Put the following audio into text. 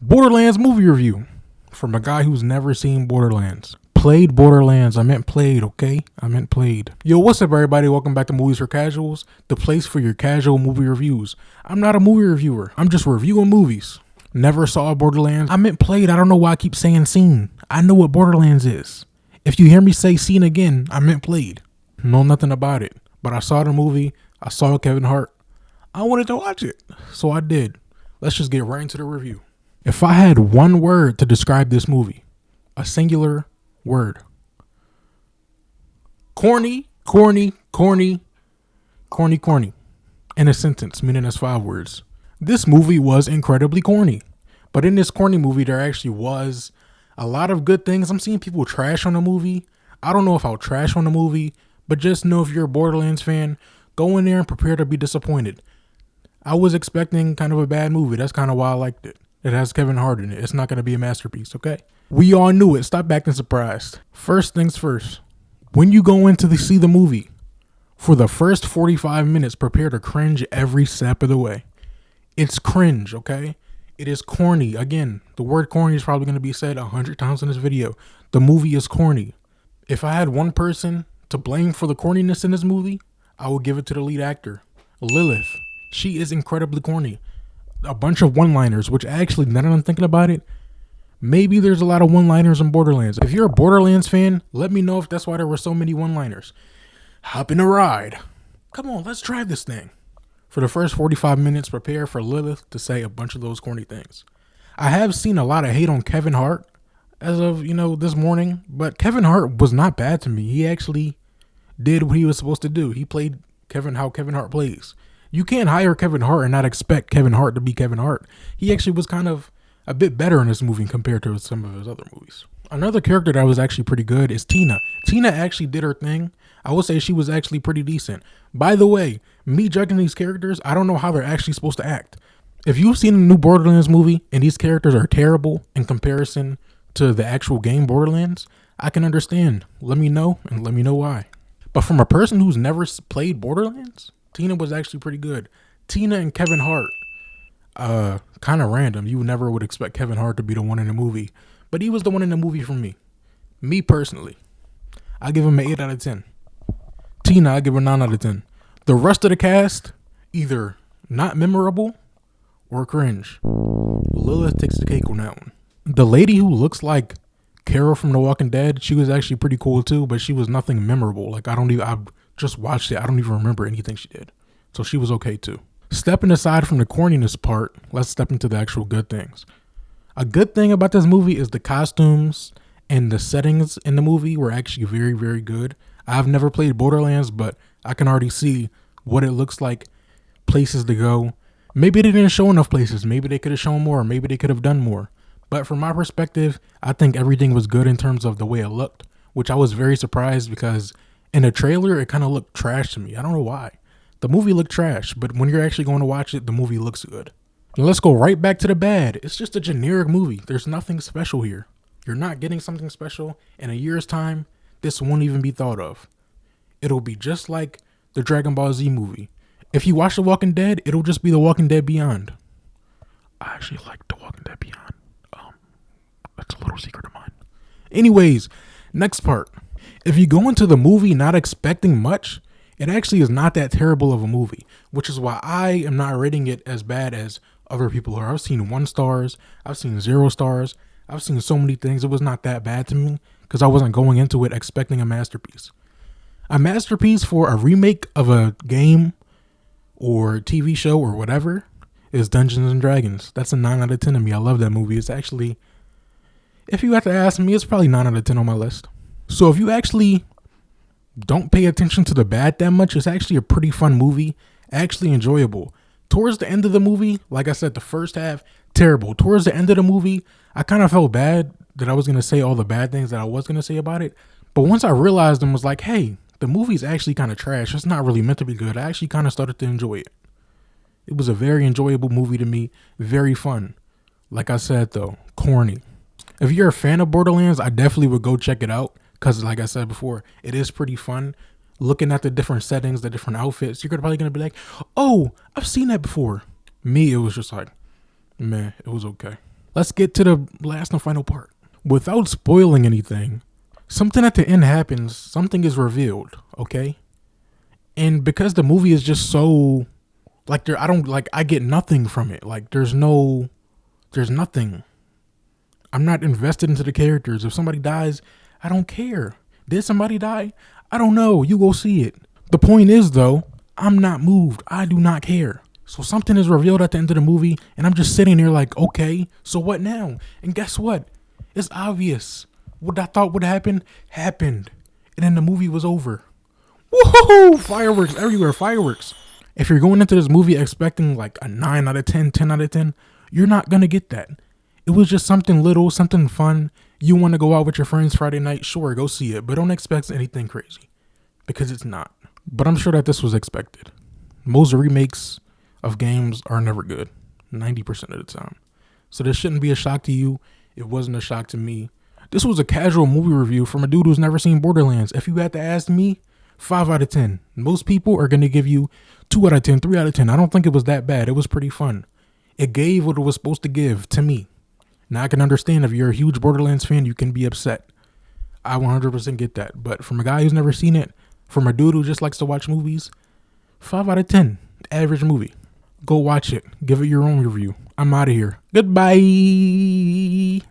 Borderlands movie review from a guy who's never seen Borderlands. Played Borderlands. I meant played, okay? I meant played. Yo, what's up, everybody? Welcome back to Movies for Casuals, the place for your casual movie reviews. I'm not a movie reviewer. I'm just reviewing movies. Never saw Borderlands. I meant played. I don't know why I keep saying seen. I know what Borderlands is. If you hear me say seen again, I meant played. Know nothing about it. But I saw the movie. I saw Kevin Hart. I wanted to watch it. So I did. Let's just get right into the review. If I had one word to describe this movie, a singular word. Corny. In a sentence, meaning that's 5 words. This movie was incredibly corny. But in this corny movie, there actually was a lot of good things. I'm seeing people trash on the movie. I don't know if I'll trash on the movie, but just know if you're a Borderlands fan, go in there and prepare to be disappointed. I was expecting kind of a bad movie. That's kind of why I liked it. It has Kevin Hart in it. It's not going to be a masterpiece, okay? We all knew it. Stop acting surprised. First things first. When you go in to see the movie, for the first 45 minutes, prepare to cringe every step of the way. It's cringe, okay? It is corny. Again, the word corny is probably going to be said 100 times in this video. The movie is corny. If I had one person to blame for the corniness in this movie, I would give it to the lead actor, Lilith. She is incredibly corny. A bunch of one-liners, which actually, now that I'm thinking about it, maybe there's a lot of one-liners in Borderlands. If you're a Borderlands fan, let me know if that's why there were so many one-liners. Hop in a ride. Come on, let's drive this thing. For the first 45 minutes, prepare for Lilith to say a bunch of those corny things. I have seen a lot of hate on Kevin Hart as of, this morning, but Kevin Hart was not bad to me. He actually did what he was supposed to do. He played how Kevin Hart plays. You can't hire Kevin Hart and not expect Kevin Hart to be Kevin Hart. He actually was kind of a bit better in this movie compared to some of his other movies. Another character that was actually pretty good is Tina. Tina actually did her thing. I would say she was actually pretty decent. By the way, me judging these characters, I don't know how they're actually supposed to act. If you've seen a new Borderlands movie and these characters are terrible in comparison to the actual game Borderlands, I can understand. Let me know and let me know why. But from a person who's never played Borderlands, Tina was actually pretty good. Tina and Kevin Hart, kind of random. You never would expect Kevin Hart to be the one in the movie, but he was the one in the movie for me. Me personally, I give him an 8 out of 10. Tina, I give her 9 out of 10. The rest of the cast, either not memorable or cringe. Lilith takes the cake on that one. The lady who looks like Carol from The Walking Dead, she was actually pretty cool too, but she was nothing memorable. I just watched it. I don't even remember anything she did. So she was okay too. Stepping aside from the corniness part, let's step into the actual good things. A good thing about this movie is the costumes and the settings in the movie were actually very, very good. I've never played Borderlands, but I can already see what it looks like, places to go. Maybe they didn't show enough places. Maybe they could have shown more. Maybe they could have done more. But from my perspective, I think everything was good in terms of the way it looked, which I was very surprised because in the trailer, it kind of looked trash to me. I don't know why. The movie looked trash, but when you're actually going to watch it, the movie looks good. And let's go right back to the bad. It's just a generic movie. There's nothing special here. You're not getting something special. In a year's time, this won't even be thought of. It'll be just like the Dragon Ball Z movie. If you watch The Walking Dead, it'll just be The Walking Dead Beyond. I actually like The Walking Dead Beyond. That's a little secret of mine. Anyways, next part. If you go into the movie not expecting much, it actually is not that terrible of a movie, which is why I am not rating it as bad as other people are. I've seen 1 stars. I've seen 0 stars. I've seen so many things. It was not that bad to me because I wasn't going into it expecting a masterpiece. A masterpiece for a remake of a game or TV show or whatever is Dungeons and Dragons. That's a 9 out of 10 to me. I love that movie. It's actually, if you have to ask me, it's probably 9 out of 10 on my list. So if you actually don't pay attention to the bad that much, it's actually a pretty fun movie, actually enjoyable. Towards the end of the movie, like I said, the first half, terrible. Towards the end of the movie, I kind of felt bad that I was going to say all the bad things that I was going to say about it. But once I realized and was like, hey, the movie's actually kind of trash. It's not really meant to be good. I actually kind of started to enjoy it. It was a very enjoyable movie to me. Very fun. Like I said, though, corny. If you're a fan of Borderlands, I definitely would go check it out. Because like I said before, it is pretty fun. Looking at the different settings, the different outfits, you're probably going to be like, oh, I've seen that before. Me, it was just like, man, it was okay. let's get to the last and final part. Without spoiling anything, something at the end happens, something is revealed, okay? And because the movie is just so like there I don't like I get nothing from it. Like there's nothing. I'm not invested into the characters. If somebody dies, I don't care. Did somebody die? I don't know. You go see it. The point is though, I'm not moved. I do not care. So something is revealed at the end of the movie and I'm just sitting there like, okay, so what now? And guess what? It's obvious. What I thought would happen happened. And then the movie was over. Woohoo! Fireworks everywhere, fireworks. If you're going into this movie expecting like a 9 out of 10, 10 out of 10, you're not going to get that. It was just something little, something fun. You want to go out with your friends Friday night? Sure, go see it. But don't expect anything crazy. Because it's not. But I'm sure that this was expected. Most remakes of games are never good. 90% of the time. So this shouldn't be a shock to you. It wasn't a shock to me. This was a casual movie review from a dude who's never seen Borderlands. If you had to ask me, 5 out of 10. Most people are going to give you 2 out of 10, 3 out of 10. I don't think it was that bad. It was pretty fun. It gave what it was supposed to give to me. Now I can understand if you're a huge Borderlands fan, you can be upset. I 100% get that. But from a guy who's never seen it, from a dude who just likes to watch movies, 5 out of 10. Average movie. Go watch it. Give it your own review. I'm out of here. Goodbye.